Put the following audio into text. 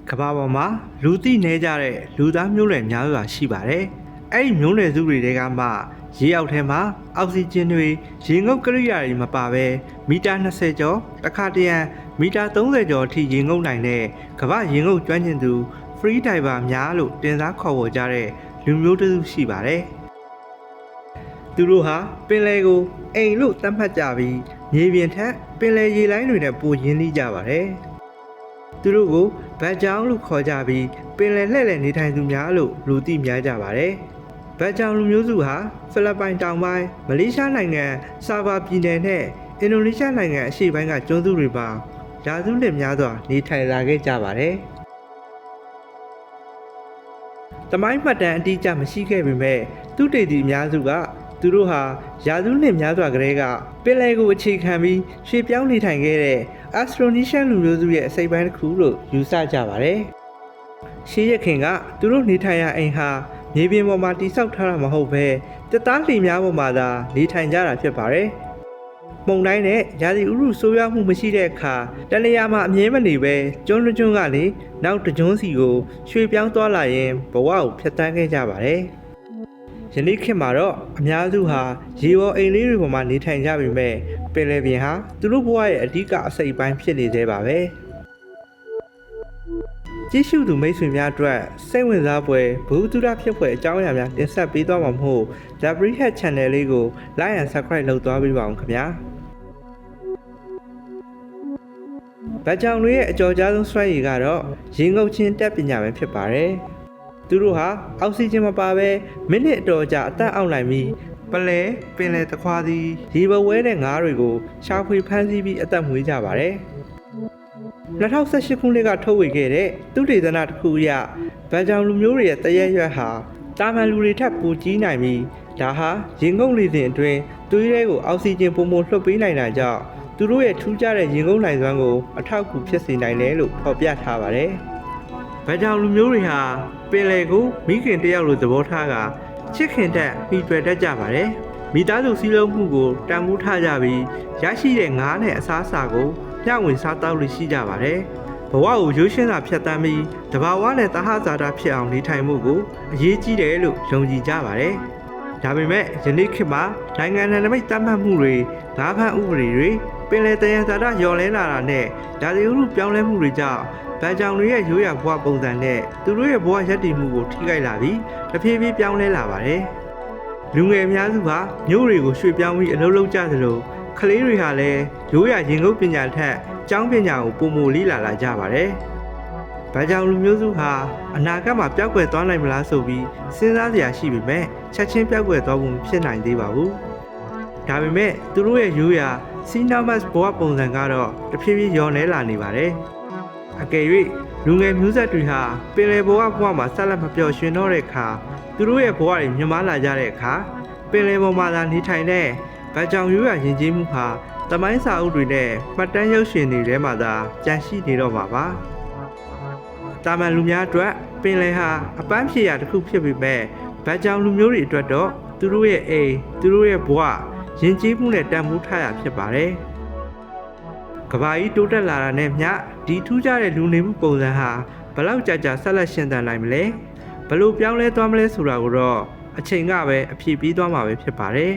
ကဘာပေါ်မှာလူသိနေကြတဲ့လူသားမျိုးနွယ်များစွာရှိပါတယ်။အဲ့ဒီမျိုးနွယ်စုတွေတဲကမှရေအောက်ထဲမှာအောက်ဆီဂျင်တွေရေငုပ်ကရိယာတွေမပါဘဲမီတာ20ကျော်တစ်ခါတရံမီတာ30ကျော်အထိရေငုပ်နိုင်တဲ့ကမ္ဘာရေငုပ်ကျွမ်းကျင်သူ free diver များလို့တင်စားခေါ်ဝေါ်ကြတဲ့လူမျိုးတစ်စုရှိပါတယ်။သူတို့ဟာပင်လယ်ကိုအိမ်လို့သတ်မှတ်ကြပြီးမြေပြင်ထက်ပင်လယ်ရေလိုင်းတွေနဲ့ပိုရင်းနှီးကြပါတယ်။သူတို့ကိုဗတ်ကြောင်လို့ခေါ်ကြပြီးပင်လယ်လှည့်လည်နေထိုင်သူများလို့လူသိများကြပါတယ်။ဗတ်ကြောင်လူမျိုးစုဟာဖိလစ်ပိုင်တောင်ပိုင်းမလေးရှားနိုင်ငံဆာဗာပြည်နယ်နဲ့အင်ဒိုနီးရှားနိုင်ငံအရှေ့ပိုင်းကကျွန်းစုတွေမှာရာစုနှစ်များစွာနေထိုင်လာခဲ့ကြပါတယ်။သမိုင်းမှတ်တမ်းအတိအကျမရှိခဲ့ပေမဲ့သူတေသီအများစုကသူတို့ဟာရာစုနှစ်များစွာကတည်းကပင်လယ်ကိုအခြေခံပြီးရွှေ့ပြောင်းနေထိုင်ခဲ့တဲ့ Austronesian လူမျိုးစုရဲ့အစိပ်ပိုင်းတစ်ခုလို့ယူဆကြပါတယ်။ရှေးရခင်ကသူတို့နေထိုင်ရာအိမ်ဟာမြေပြင်ပေါ်မှာတိဆောက်ထားတာမဟုတ်ဘဲတက်သားလှေများပေါ်မှာသာနေထိုင်ကြတာဖြစ်ပါတယ်။ပုံတိုင်းနဲ့ရာသီဥတုဆိုးရွားမှုမရှိတဲ့အခါတနေရာမှာအမြဲမနေပဲကျွန်းတစ်ကျွန်းကနေနောက်တစ်ကျွန်းစီကိုရွှေ့ပြောင်းသွားလာရင်ဘဝကိုဖျက်ဆီးခဲ့ကြပါတယ်။ယနေ့ခေတ်မှာတော့အများစုဟာရေပေါ်အိမ်လေးတွေပေါ်မှာနေထိုင်ကြပေမဲ့ပင်လယ်ပြင်ဟာသူတို့ဘဝရဲ့အဓိကအစိပ်ပိုင်းဖြစ်နေသေးပါပဲကြည့်ရှုသူမိတ်ဆွေများအတွက်စိတ်ဝင်စားဖွယ်ဘုသူဒဖြစ်ဖွယ်အကြောင်းအရာများတင်ဆက်ပေးသွားမှာမို့ The Brickhead Channel လေးကို Like and Subscribe လုပ်သွားပေးပါဦးခင်ဗျာဗတ်ကြောင်တွေရဲ့အကြော်ကြားဆုံးစွမ်းရည်ကတော့ရေငုပ်ခြင်းတက်ပညာပဲဖြစ်ပါတယ်သူတို့ဟာအောက်ဆီဂျင်မပါဘဲမိနစ်အတော်ကြာအသက်အောက်နိုင်ပြီးပင်လယ်တခွာသည်ရေပဝဲတဲ့ငါးတွေကိုရှာဖွေဖမ်းဆီးပြီးအသက်မွေးကြပါတယ်2018ခုနှစ်ကထုတ်ဝေခဲ့တဲ့သုတေသနတစ်ခုအရဗတ်ကြောင်လူမျိုးတွေရဲ့တရက်ရွက်ဟာတာမန်လူတွေထက်ပိုကြီးနိုင်ပြီးဒါဟာရေငုပ်လေစဉ်အတွင်းသွေးထဲကိုအောက်ဆီဂျင်ပုံမှန်လွှတ်ပေးနိုင်တာကြောင့်သူတို့ရဲ့ထူးခြားတဲ့ရေငုပ်နိုင်စွမ်းကိုအထောက်အကူဖြစ်စေနိုင်တယ်လို့ဖော်ပြထားပါတယ်ဗတ်ကြောင်လူမျိုးတွေဟာပင်လယ်ကိုမိခင်တယောက်လိုသဘောထားကချစ်ခင်တဲ့မိတွေ့တတ်ကြပါတယ်မိသားစုစည်းလုံးမှုကိုတန်ဖိုးထားကြပြီးရရှိတဲ့ငါးနဲ့အစားအစာကိုမျှဝေစားတောက်လို့ရှိကြပါတယ်ဘဝကိုရိုးရှင်းစွာဖြတ်သန်းပြီးတဘာဝနဲ့သဟဇာတဖြစ်အောင်နေထိုင်မှုကိုအရေးကြီးတယ်လို့ယုံကြည်ကြပါတယ်ဒါပေမဲ့ယနေ့ခေတ်မှာနိုင်ငံနယ်နိမိတ်သတ်မှတ်မှုတွေငါးဖမ်းဥပဒေတွေပင်လယ်တယံဇာတလျော်လဲလာတာနဲ့ဒါဒီဥရုပြောင်းလဲမှုတွေကြောင့်ဗတ်ကြောင်တွေရဲ့ရိုးရာဘဝပုံစံနဲ့သူတို့ရဲ့ဘဝရပ်တည်မှုကိုထိခိုက်လာပြီးတဖြည်းဖြည်းပြောင်းလဲလာပါတယ်လူငယ်အများစုဟာမြို့တွေကိုရွှေ့ပြောင်းပြီးအလုပ်လုပ်ကြသလိုကလေးတွေဟာလည်းရိုးရာရင်ငုပ်ပညာထက်ကျောင်းပညာကိုပုံမူလေ့လာလာကြပါတယ်ဗတ်ကြောင်လူမျိုးစုဟာအနာဂတ်မှာပျောက်ကွယ်သွားနိုင်မလားဆိုပြီးစဉ်းစားစရာရှိပေမဲ့ချက်ချင်းပျောက်ကွယ်သွားဖို့မဖြစ်နိုင်သေးပါဘူးဒါပေမဲ့သူတို့ရဲ့ရိုးရာစီနာမတ်ဘဝပုံစံကတော့တဖြည်းဖြည်းလျော့နေလာနေပါတယ်အကယ်၍လူငယ်မျိုးဆက်တွေဟာပင်လယ်ဘဝမှာဆက်လက်မပျော်ရွှင်တော့တဲ့အခါသူတို့ရဲ့ဘဝတွေမြင့်မားလာကြတဲ့အခါပင်လယ်ပေါ်မှာသာနေထိုင်တဲ့ဗတ်ကြောင်ရိုးရာယဉ်ကျေးမှုဟာသမိုင်းစာအုပ်တွေနဲ့မှတ်တမ်းရုပ်ရှင်တွေထဲမှာသာကျန်ရှိနေတော့မှာပါတာမန်လူများအတွက်ပင်လယ်ဟာအပန်းဖြေရာတစ်ခုဖြစ်ပေမဲ့ဗတ်ကြောင်လူမျိုးတွေအတွက်တော့သူတို့ရဲ့အိမ်သူတို့ရဲ့ဘဝယဉ်ကျေးမှုနဲ့တန်ဖိုးထားရဖြစ်ပါတယ်ကဘာကြီးတိုးတက်လာတာနဲ့မျှဒီထူးခြားတဲ့လူနေမှုပုံစံဟာဘလောက်ကြာကြာဆက်လက်ရှင်သန်နိုင်မလဲဘလို့ပြောင်းလဲသွားမလဲဆိုတာကိုတော့အချိန်ကပဲအဖြေပေးသွားမှာပဲဖြစ်ပါတယ်